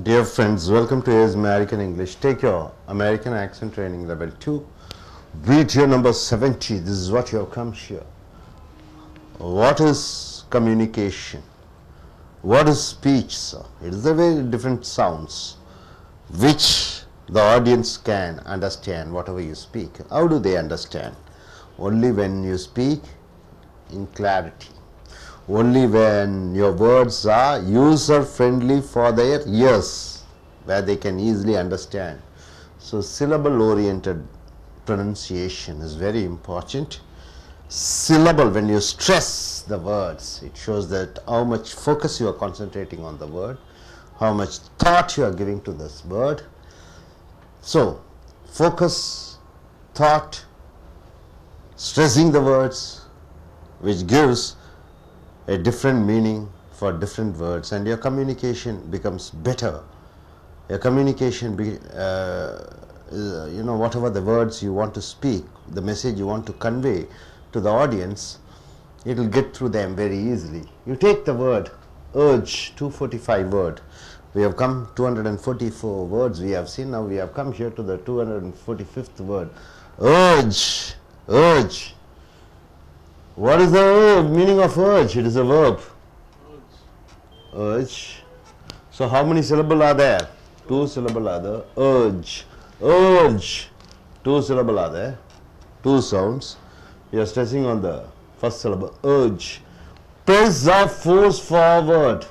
Dear friends, welcome to AS American English. Take your American accent training level 2. Video number 70. This is what you have come here. What is communication? What is speech, sir? It is a very different sounds which the audience can understand whatever you speak. How do they understand? Only when you speak in clarity. Only when your words are user friendly for their ears, where they can easily understand. So syllable oriented pronunciation is very important. Syllable, when you stress the words, it shows that how much focus you are concentrating on the word, how much thought you are giving to this word. So focus, thought, stressing the words, which gives a different meaning for different words, and your communication becomes better. Your communication, whatever the words you want to speak, the message you want to convey to the audience, it will get through them very easily. You take the word urge, 245 word. We have come 244 words we have seen. Now we have come here to the 245th word. Urge, urge. What is the meaning of urge? It is a verb. Urge. So how many syllables are there? 2 syllables are there. Urge. Urge. 2 syllables are there. 2 sounds. You are stressing on the first syllable. Urge. Press or force forward.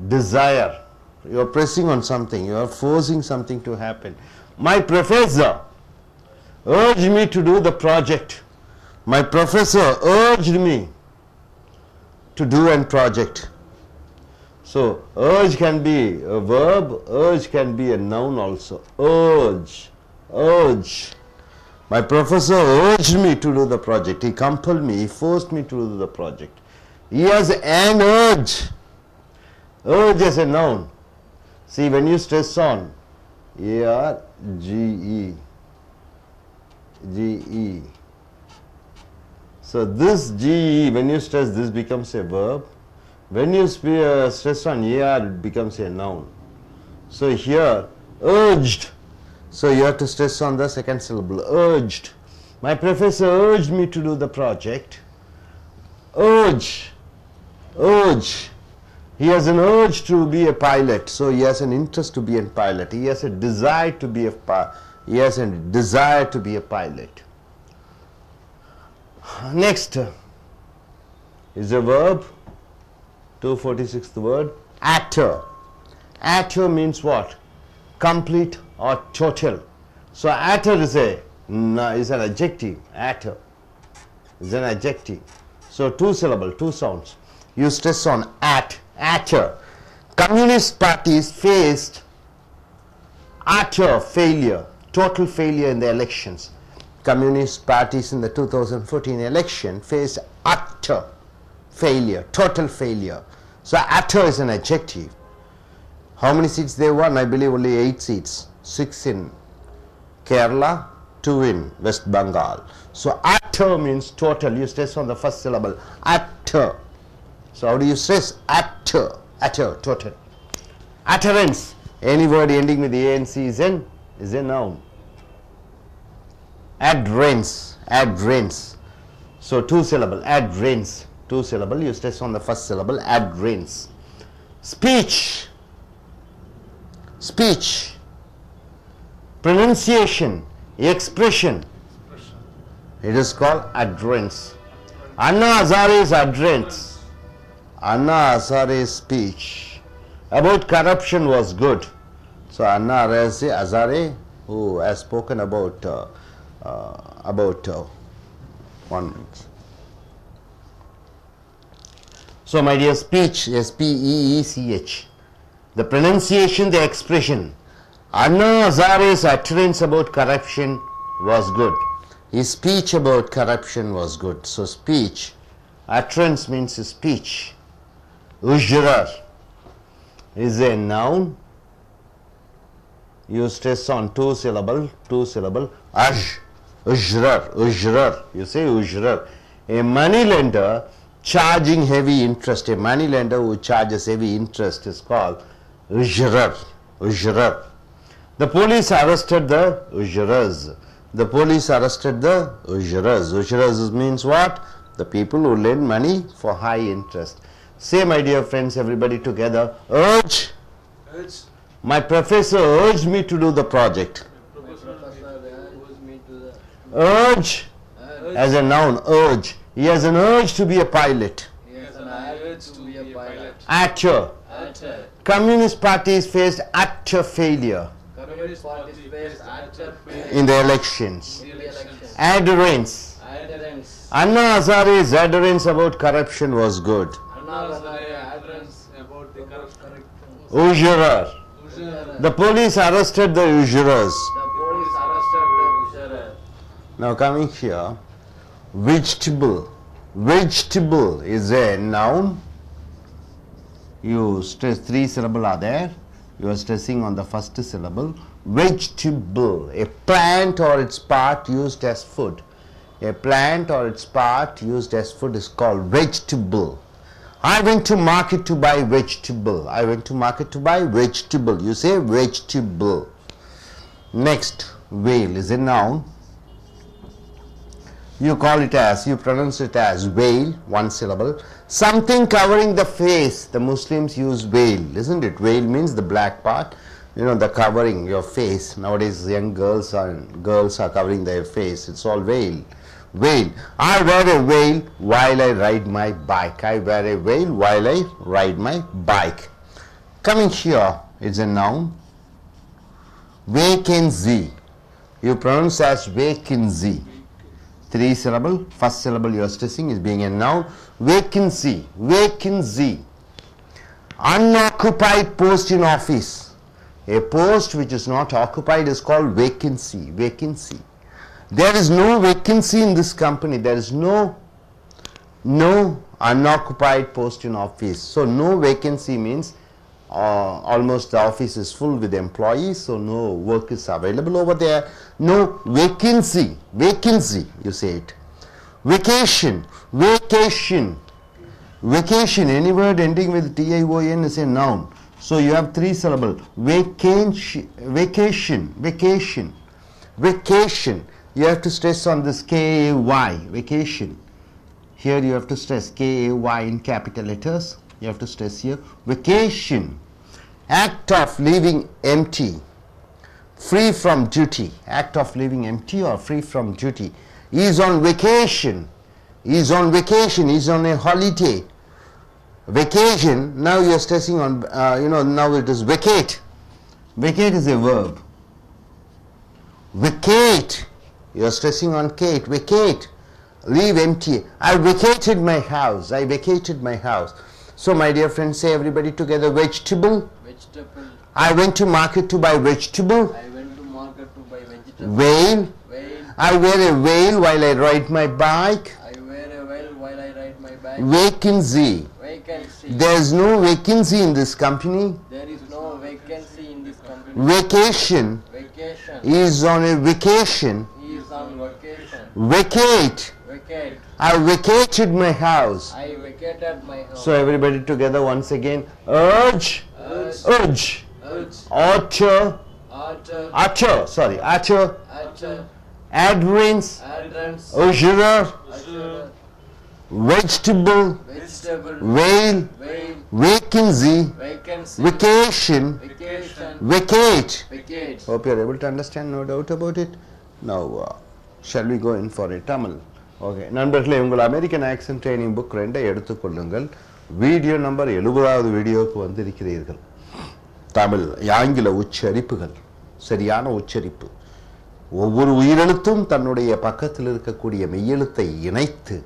Desire. You are pressing on something. You are forcing something to happen. My professor urged me to do the project. My professor urged me to do a project. So urge can be a verb, urge can be a noun also. Urge, urge. My professor urged me to do the project. He compelled me, he forced me to do the project. He has an urge. Urge is a noun. See, when you stress on A-R-G-E, G-E. So this GE, when you stress, this becomes a verb. When you stress on AR, it becomes a noun. So here, urged. So you have to stress on the second syllable, urged. My professor urged me to do the project. Urge, urge. He has an urge to be a pilot. So he has an interest to be a pilot. He has a desire to be a pilot. Next is a verb, 246th word, utter. Utter means what? Complete or total. So utter is an adjective. Utter is an adjective. So 2 syllable, 2 sounds. You stress on utter. Communist parties faced utter failure, total failure in the elections. Communist parties in the 2014 election faced utter failure, total failure. So utter is an adjective. How many seats they won? I believe only 8 seats. 6 in Kerala, 2 in West Bengal. So utter means total. You stress on the first syllable. Utter. So how do you stress? Utter. Utter, total. Utterance. Any word ending with the ANC is a noun. Adherence, adherence. So 2 syllable, adherence. 2 syllable, you stress on the first syllable, adherence. Speech, speech. Pronunciation, expression. It is called adherence. Anna Hazare's adherence. Anna Hazare's speech about corruption was good. So Anna Hazare, who has spoken about 1 minute. So my dear, speech, S-P-E-E-C-H, the pronunciation, the expression. Anna Hazare's utterance about corruption was good. His speech about corruption was good. So speech, utterance means speech. Ujrar is a noun. You stress on 2 syllable, Ujrar. You say ujrar. A money lender charging heavy interest. A money lender who charges heavy interest is called usurer. Usurer. The police arrested the usurers. The police arrested the usurers. Usurers means what? The people who lend money for high interest. Say, my dear friends, everybody together, urge. Urge. My professor urged me to do the project. Urge as a noun, urge. He has an urge to be a pilot. Utter. Communist parties faced utter failure in the elections. Adherence. Anna Hazare's adherence about corruption was good. Usurer. The police arrested the usurers. Now coming here, vegetable. Vegetable is a noun. You stress 3 syllables are there. You are stressing on the first syllable. Vegetable, a plant or its part used as food. A plant or its part used as food is called vegetable. I went to market to buy vegetable. I went to market to buy vegetable. You say vegetable. Next, veil is a noun. You call it as, you pronounce it as veil, 1 syllable. Something covering the face. The Muslims use veil, isn't it? Veil means the black part, you know, the covering your face. Nowadays young girls are covering their face. It's all veil. Veil. I wear a veil while I ride my bike. I wear a veil while I ride my bike. Coming here, it's a noun. Vacancy. You pronounce as vacancy. 3 syllable. First syllable you are stressing is being a noun. Vacancy. Vacancy. Unoccupied post in office. A post which is not occupied is called vacancy. Vacancy. There is no vacancy in this company. There is no unoccupied post in office. So no vacancy means almost the office is full with employees, so no work is available over there. No vacancy. Vacancy, you say it. Vacation. Vacation. Vacation, any word ending with T-I-O-N is a noun. So you have 3 syllables. Vacation. Vacation. Vacation. Vacation. You have to stress on this K-A-Y. Vacation. Here you have to stress K-A-Y in capital letters. You have to stress here. Vacation. Act of leaving empty. Free from duty. Act of leaving empty or free from duty. He is on vacation. He is on vacation. He is on a holiday. Vacation. Now you are stressing on, now it is vacate. Vacate is a verb. Vacate. You are stressing on Kate. Vacate. Leave empty. I vacated my house. I vacated my house. So my dear friends, say everybody together, vegetable. Vegetable. I went to market to buy vegetable. I went to market to buy vegetable. Veil. Veil. I wear a veil while I ride my bike. I wear a veil while I ride my bike. Vacancy. Vacancy. There is no vacancy in this company. There is no vacancy in this company. Vacation. Vacation. He is on a vacation. He is on vacation. Vacate. Vacate. I vacated my house. I vacated my house. So everybody together once again. Urge. Urge. Urge. Urge. Utter. Utter. Utter. Sorry. Utter. Utter. Adherence. Adherence. Usurer. Utter. Vegetable. Vegetable. Veil. Veil. Vacancy. Vacancy. Vacation. Vacation. Vacate. Vacate. Hope you are able to understand, no doubt about it. Now, shall we go in for a Tamil? Okay நண்பர்களே, உங்கள் American accent training book 2 எடுத்துக்கொள்ளுங்கள். Video number 70வது வீடியோவுக்கு வந்திருக்கிறீர்கள். தமிழ் ஆங்கில உச்சரிப்புகள், சரியான உச்சரிப்பு. ஒவ்வொரு உயிரெழுத்தும் தன்னுடைய பக்கத்தில் இருக்கக்கூடிய மெய்யெழுத்தை இணைத்து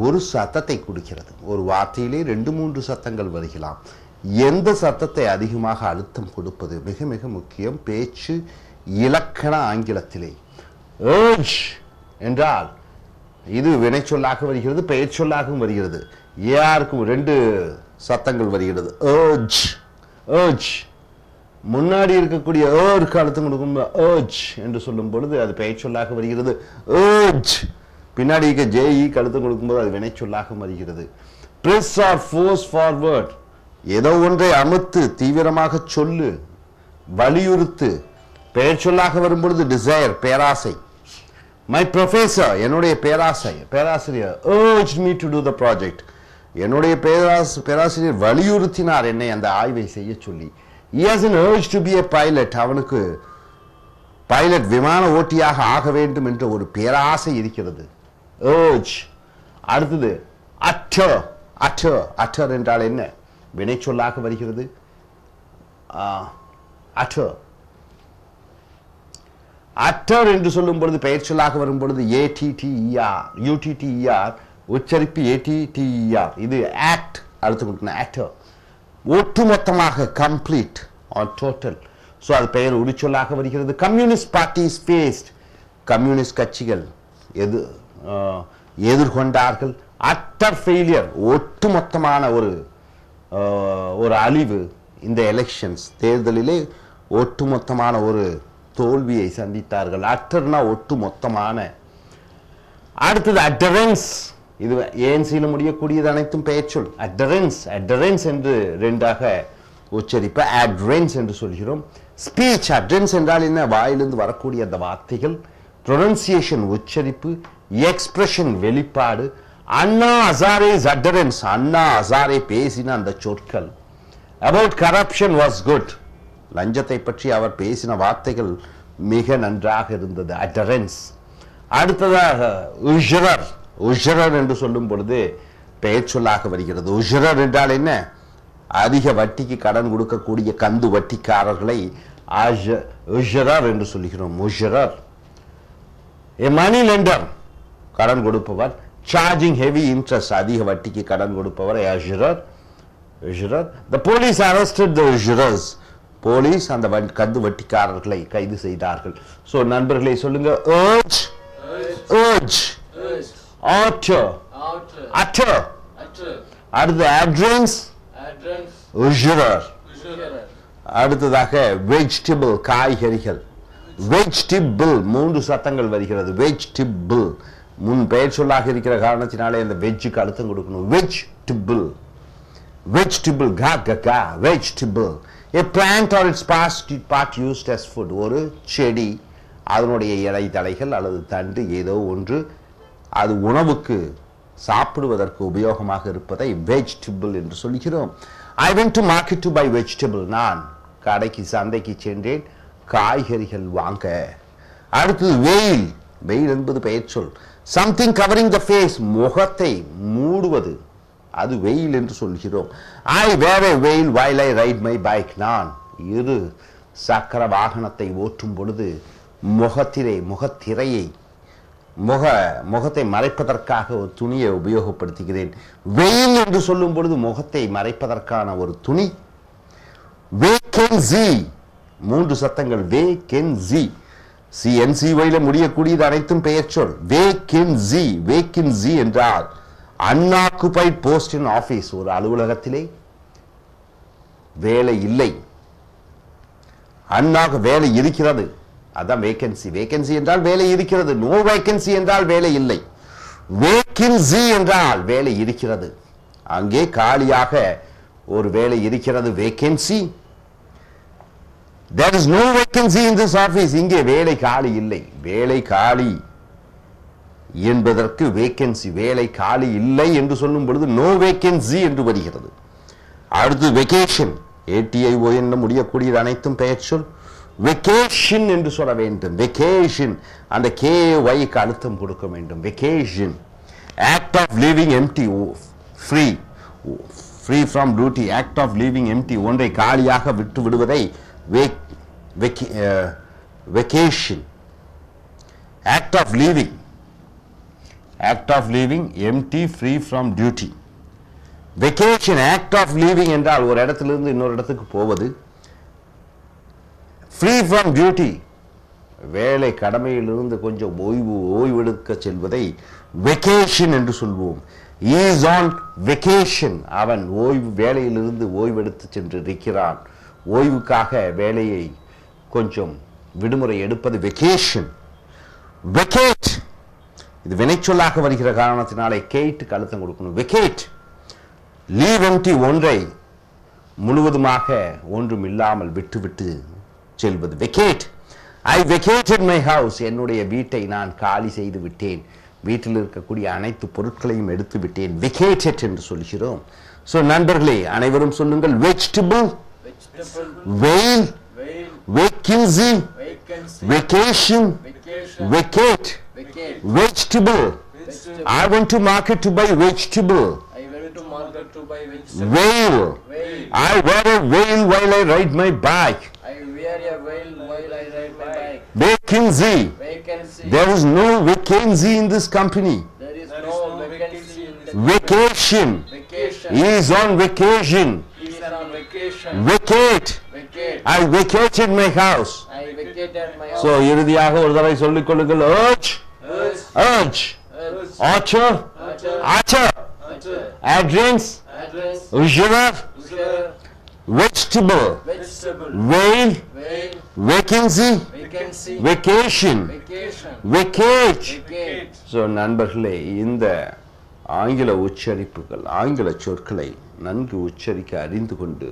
ஒரு சத்தத்தை கொடுக்கிறது. ஒரு வார்த்தையிலே 2-3 சத்தங்கள் வருகலாம். எந்த சத்தத்தை அதிகமாக அழுத்தம் கொடுப்பது மிக மிக முக்கியம். பேச்சு இலக்கண ஆங்கிலத்திலே urge என்றால் இது வினைச்சொல்லாக வருகிறது, பெயர் சொல்லாகவும் வருகிறது. ஏஆருக்கும் 2 சத்தங்கள் வருகிறது. urge. urge. முன்னாடி இருக்கக்கூடிய ஏருக்கு அழுத்தம் கொடுக்கும்போது urge என்று சொல்லும் பொழுது அது பெயர் சொல்லாக வருகிறது. urge. பின்னாடி இருக்க ஜேஇக்கு அழுத்தம் கொடுக்கும்போது அது வினைச்சொல்லாக வருகிறது. press or force forward. ஏதோ ஒன்றை அமுத்து தீவிரமாக சொல்லு, வலியுறுத்து. பெயர் சொல்லாக வரும்பொழுது டிசைர், பேராசை. மை ப்ரொஃபஸர், என்னுடைய பேராசிரியர் urged me to do the project, என்னுடைய பேராசிரியர் வலியுறுத்தினார் என்னை அந்த ஆய்வை செய்ய சொல்லி. he has an urge to be a pilot, அவனுக்கு பைலட் விமான ஓட்டியாக ஆக வேண்டும் என்ற ஒரு பேராசை இருக்கிறது. urge. அடுத்தது utter. utter என்றால் என்ன? வினை சொல்லாக வருகிறது. utter என்று சொல்லும் பொழுது பெயர் சொல்லாக வரும் பொழுது ATTER உச்சரிப்பு ATTER. இது ஆக்ட் அடுத்து கொடுக்கணும். actor ஒட்டுமொத்தமாக கம்ப்ளீட் ஆர் டோட்டல். ஸோ அது பெயர் உரிச்சொல்லாக வருகிறது. கம்யூனிஸ்ட் பார்ட்டிஸ் ஃபேஸ்ட், கம்யூனிஸ்ட் கட்சிகள் எதிர்கொண்டார்கள். அட்டர் ஃபெயிலியர், ஒட்டுமொத்தமான ஒரு அழிவு. இந்த எலெக்ஷன்ஸ் தேர்தலிலே ஒட்டுமொத்தமான ஒரு தோல்வியை சந்தித்தார்கள். அட்டர்னா ஒட்டுமொத்தமான. அடுத்தது அட்டரன்ஸ், இது ஏன்சியில் முடியக்கூடியது அனைத்தும் பெயர் சொல். அட்டரன்ஸ் என்று ரெண்டாக உச்சரிப்ப அட்ரென்ஸ் என்று சொல்கிறோம். ஸ்பீச், அட்ரென்ஸ் என்றால் என்ன? வாயிலிருந்து வரக்கூடிய அந்த வார்த்தைகள். ப்ரொனன்சியேஷன் உச்சரிப்பு. எக்ஸ்பிரஷன் வெளிப்பாடு. அண்ணா ஹசாரேஸ் அட்டரன்ஸ், அண்ணா ஹசாரே பேசின அந்த சொற்கள். அபவுட் கரப்ஷன் வாஸ் குட், லஞ்சத்தை பற்றி அவர் பேசின வார்த்தைகள் மிக நன்றாக இருந்தது. அட்டரன்ஸ். அடுத்ததாக உஷரர் என்று சொல்லும் பொழுது பெயர் சொல்லாக வருகிறது. உஷரர் என்றால் என்ன? அதிக வட்டிக்கு கடன் கொடுக்கக்கூடிய கந்து வட்டிக்காரர்களை உஷரர் என்று சொல்கிறோம். உஷரர். a money lender, கடன் கொடுப்பவர். charging heavy interest, அதிக வட்டிக்கு கடன் கொடுப்பவர் உஷரர். the police arrested the usurers, police அந்த கந்து வட்டிக்காரர்களை கைது செய்தார்கள். ஸோ நண்பர்களை சொல்லுங்க. urge, utter, அடுத்து address, usurer. அடுத்ததாக vegetable, காய்கறிகள். vegetable, 3 சத்தங்கள் வருகிறது. vegetable முன் பெயர் சொல்லாக இருக்கிற காரணத்தினாலே இந்த வெஜ்ஜுக்கு அழுத்தம் கொடுக்கணும். vegetable, vegetable. a plant or its part used as food, ஒரு செடி, அதனுடைய இலை தழைகள் அல்லது தண்டு ஏதோ ஒன்று அது உணவுக்கு சாப்பிடுவதற்கு உபயோகமாக இருப்பதை vegetable என்று சொல்கிறோம். I went to market to buy vegetable, நான் சந்தைக்கு சென்றேன் காய்கறிகள் வாங்க. அடுத்தது வெயில் என்பது பெயர் சொல். something covering the face, முகத்தை மூடுவது, அது வெயில் என்று சொல்கிறோம். I wear a veil while I ride my bike, நான் இரு சக்கர வாகனத்தை ஓட்டும் பொழுது முகத்திரையை முகத்தை மறைப்பதற்காக ஒரு துணியை உபயோகப்படுத்துகிறேன். வெயில் என்று சொல்லும் பொழுது முகத்தை மறைப்பதற்கான ஒரு துணி. வேகன்சி, 3 சத்தங்கள். வேகன்சி, CNCYல முடியக்கூடியது அனைத்தும் பெயர் சொல். வேகன்சி என்றால் அன்ஆக்குபைட் போஸ்ட் இன் ஆபீஸ், ஒரு அலுவலகத்திலே வேலை இல்லை, வேலை இருக்கிறது, அதான் வேகன்சி. வேகன்சி என்றால் வேலை இருக்கிறது. நோ வேகன்சி என்றால் வேலை இல்லை. வேகன்சி என்றால் வேலை இருக்கிறது, அங்கே காலியாக ஒரு வேலை இருக்கிறது. Vacancy. there is no vacancy in this office, இங்கே வேலை காலி இல்லை. வேலை காலி என்பதற்கு வேகன்சி, வேலை காலி இல்லை என்று சொல்லும் பொழுது நோ வேகன்சி என்று வருகிறது. அடுத்து வெகேஷன், ATION முடியக்கூடியது அனைத்தும் பெயர் சொல். வெகேஷன் என்று சொல்ல வேண்டும். வெகேஷன், அந்த KYக்கு அழுத்தம் கொடுக்க வேண்டும். Vacation. Act of leaving empty, free from duty. Act of leaving empty, ஒன்றை காலியாக விட்டு விடுவதை vacation. Act of leaving empty, free from duty. Vacation, act of leaving என்றால் ஒரு இடத்திலிருந்து இன்னொரு இடத்துக்கு போவது. ஃப்ரீ ஃப்ரம் டியூட்டி, வேலை கடமையிலிருந்து கொஞ்சம் ஓய்வெடுக்க செல்வதை வெகேஷன் என்று சொல்வோம். இஸ் ஆன் வெகேஷன், அவன் வேலையிலிருந்து ஓய்வெடுத்து சென்று இருக்கிறான். ஓய்வுக்காக வேலையை கொஞ்சம் விடுமுறை எடுப்பது வெகேஷன். வெகேட், இது வினைச்சொல்லாக வருகிற காரணத்தினாலே கேட்டுக்கு அழுத்தம் கொடுக்கணும். வெகேட். லீவ் எம்டி, ஒன்றை முழுவதுமாக ஒன்றும் இல்லாமல் விட்டுவிட்டு செல்வது. Vacate. I vacated my house. என்னுடைய வீட்டை நான் காலி செய்து விட்டேன். வீட்டில் இருக்கக்கூடிய அனைத்து பொருட்களையும் எடுத்து விட்டேன். வெக்கேட்டட் என்று சொல்கிறோம். ஸோ நண்பர்களே அனைவரும் சொல்லுங்கள். வெஜிடபிள், வெயில், vacancy, vacation, vacate, vegetable. I went to market to buy vegetable. I went to market to buy vegetable. Veil. I wear a veil while I ride my bike. I wear a veil while I ride my bike. Vacancy. Vacancy. There is no vacancy in this company. There is no vacancy in the Vacation. vacation. He is on vacation. He is on vacation. Vacate. Vacate. I vacated my house. I vacated my house. So இறுதியாக ஒரு தடவை சொல்லிக் கொள்ளுங்கள். Urge. Urge. Urge. Urge. Archer. Archer. Archer. Archer. Address. Address. Usurer. Usurer. Vegetable. Vegetable. Veil. Veil. Vacancy. Vacancy. Vacation. Vacation. Vacate. Vacate. So நண்பர்களே இந்த ஆங்கில உச்சரிப்புகள் ஆங்கில சொற்களை நன்கு உச்சரிக்க அறிந்து கொண்டு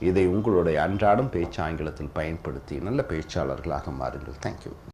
இதை உங்களுடைய அன்றாடம் பேச்சு ஆங்கிலத்தில் பயன்படுத்தி நல்ல பேச்சாளர்களாக மாறுங்கள். தேங்க்யூ.